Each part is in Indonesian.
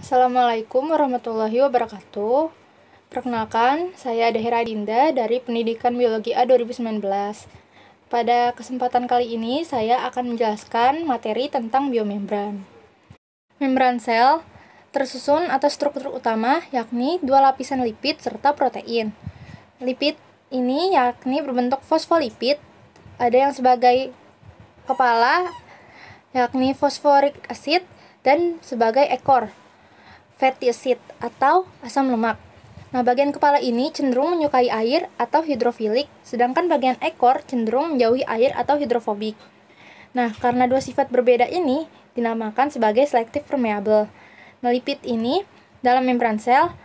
Assalamualaikum warahmatullahi wabarakatuh. Perkenalkan, saya Dahira Dinda dari Pendidikan Biologi A 2019. Pada kesempatan kali ini, saya akan menjelaskan materi tentang biomembran. Membran sel tersusun atas struktur utama, yakni dua lapisan lipid serta protein. Lipid ini yakni berbentuk fosfolipid, ada yang sebagai kepala, yakni fosforik acid, dan sebagai ekor, fatty acid atau asam lemak. Nah, bagian kepala ini cenderung menyukai air atau hidrofilik, sedangkan bagian ekor cenderung menjauhi air atau hidrofobik. Nah, karena dua sifat berbeda ini dinamakan sebagai selective permeable. Nah, lipid ini dalam membran sel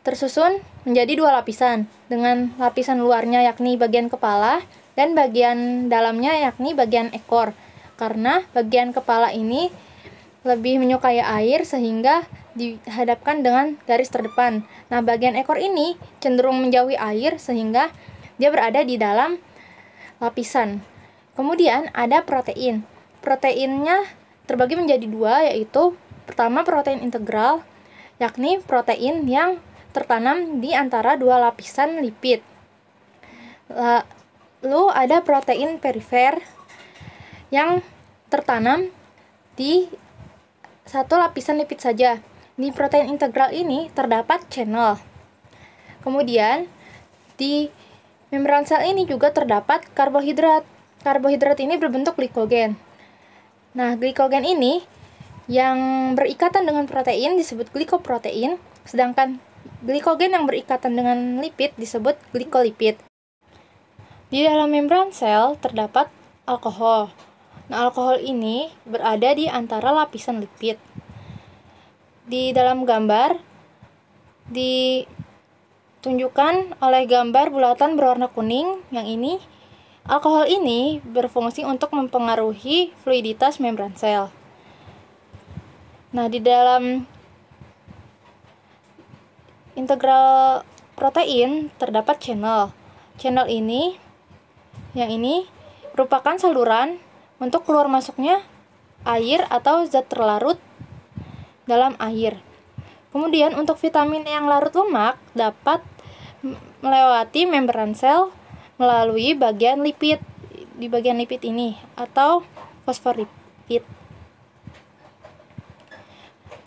tersusun menjadi dua lapisan, dengan lapisan luarnya yakni bagian kepala dan bagian dalamnya yakni bagian ekor. Karena bagian kepala ini lebih menyukai air sehingga dihadapkan dengan garis terdepan. Nah, bagian ekor ini cenderung menjauhi air sehingga dia berada di dalam lapisan. Kemudian ada protein. Proteinnya terbagi menjadi dua, yaitu pertama protein integral, yakni protein yang tertanam di antara dua lapisan lipid. Lalu ada protein perifer yang tertanam di satu lapisan lipid saja. Di protein integral ini terdapat channel. Kemudian di membran sel ini juga terdapat karbohidrat. Karbohidrat ini berbentuk glikogen. Nah, glikogen ini yang berikatan dengan protein disebut glikoprotein, sedangkan glikogen yang berikatan dengan lipid disebut glikolipid. Di dalam membran sel terdapat alkohol. Nah, alkohol ini berada di antara lapisan lipid. Di dalam gambar ditunjukkan oleh gambar bulatan berwarna kuning. Yang ini, alkohol ini berfungsi untuk mempengaruhi fluiditas membran sel. Nah, di dalam integral protein terdapat channel. Channel ini, yang ini merupakan saluran untuk keluar masuknya air atau zat terlarut dalam air. Kemudian untuk vitamin yang larut lemak dapat melewati membran sel melalui bagian lipid. Di bagian lipid ini atau fosfolipid.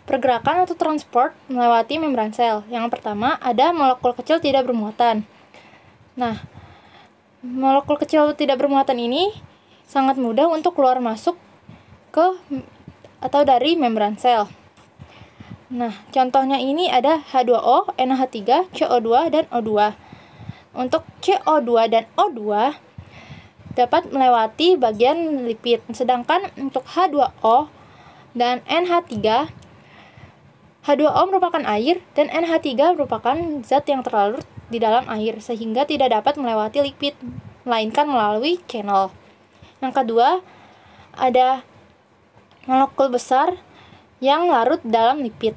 Pergerakan atau transport melewati membran sel. Yang pertama ada molekul kecil tidak bermuatan. Nah, molekul kecil tidak bermuatan ini sangat mudah untuk keluar masuk ke atau dari membran sel. Nah, contohnya ini ada H2O, NH3, CO2, dan O2. Untuk CO2 dan O2 dapat melewati bagian lipid, sedangkan untuk H2O dan NH3, H2O merupakan air dan NH3 merupakan zat yang terlarut di dalam air, sehingga tidak dapat melewati lipid, melainkan melalui channel. Yang kedua, ada molekul besar yang larut dalam lipid.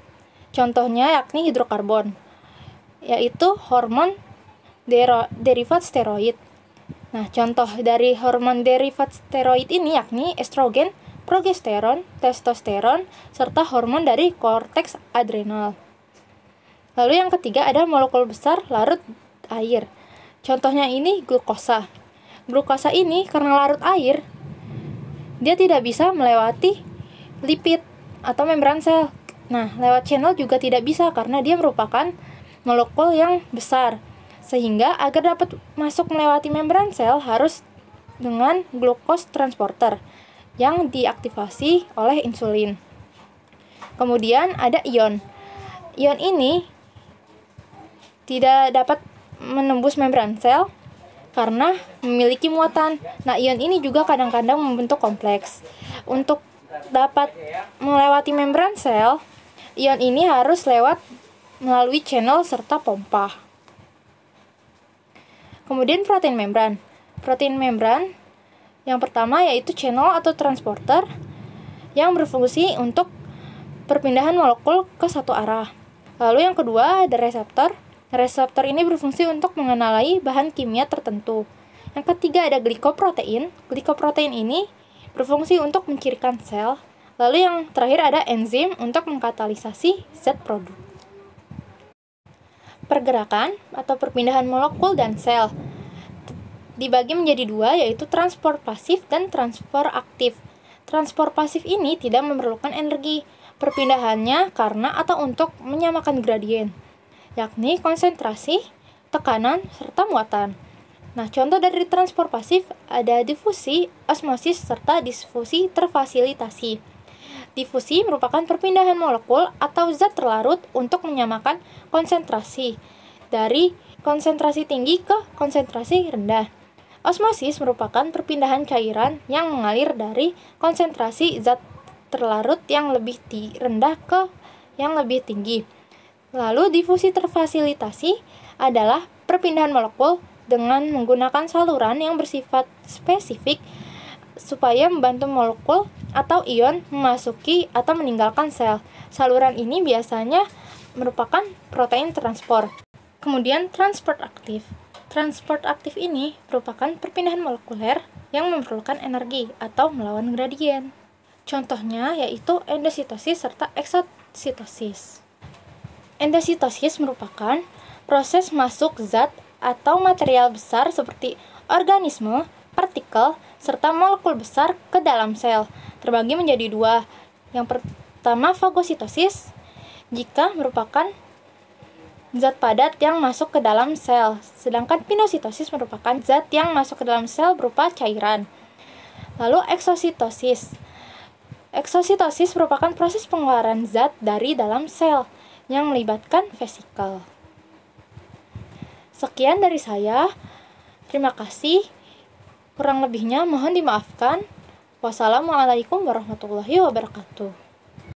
Contohnya yakni hidrokarbon, yaitu hormon derivat steroid. Nah, contoh dari hormon derivat steroid ini yakni estrogen, progesteron, testosteron, serta hormon dari korteks adrenal. Lalu yang ketiga ada molekul besar larut air. Contohnya ini glukosa. Glukosa ini karena larut air, dia tidak bisa melewati lipid atau membran sel. Nah, lewat channel juga tidak bisa karena dia merupakan molekul yang besar. Sehingga agar dapat masuk melewati membran sel harus dengan glukos transporter yang diaktifasi oleh insulin. Kemudian ada ion. Ion ini tidak dapat menembus membran sel karena memiliki muatan. Nah, ion ini juga kadang-kadang membentuk kompleks. Untuk dapat melewati membran sel, ion ini harus lewat melalui channel serta pompa. Kemudian protein membran. Protein membran yang pertama yaitu channel atau transporter yang berfungsi untuk perpindahan molekul ke satu arah. Lalu yang kedua ada reseptor. Reseptor ini berfungsi untuk mengenali bahan kimia tertentu. Yang ketiga ada glikoprotein. Glikoprotein ini berfungsi untuk mencirikan sel. Lalu yang terakhir ada enzim untuk mengkatalisasi zat produk. Pergerakan atau perpindahan molekul dan sel dibagi menjadi dua, yaitu transport pasif dan transport aktif. Transport pasif ini tidak memerlukan energi perpindahannya karena atau untuk menyamakan gradien, yakni konsentrasi, tekanan, serta muatan. Nah, contoh dari transport pasif ada difusi, osmosis, serta difusi terfasilitasi. Difusi merupakan perpindahan molekul atau zat terlarut untuk menyamakan konsentrasi dari konsentrasi tinggi ke konsentrasi rendah. Osmosis merupakan perpindahan cairan yang mengalir dari konsentrasi zat terlarut yang lebih rendah ke yang lebih tinggi. Lalu difusi terfasilitasi adalah perpindahan molekul dengan menggunakan saluran yang bersifat spesifik supaya membantu molekul atau ion memasuki atau meninggalkan sel. Saluran ini biasanya merupakan protein transport. Kemudian transport aktif. Transport aktif ini merupakan perpindahan molekuler yang memerlukan energi atau melawan gradien. Contohnya yaitu endositosis serta eksositosis. Endositosis merupakan proses masuk zat atau material besar seperti organisme, partikel, serta molekul besar ke dalam sel. Terbagi menjadi dua. Yang pertama fagositosis, jika merupakan zat padat yang masuk ke dalam sel, sedangkan pinositosis merupakan zat yang masuk ke dalam sel berupa cairan. Lalu eksositosis. Eksositosis merupakan proses pengeluaran zat dari dalam sel yang melibatkan vesikel. Sekian dari saya. Terima kasih. Kurang lebihnya mohon dimaafkan. Wassalamualaikum warahmatullahi wabarakatuh.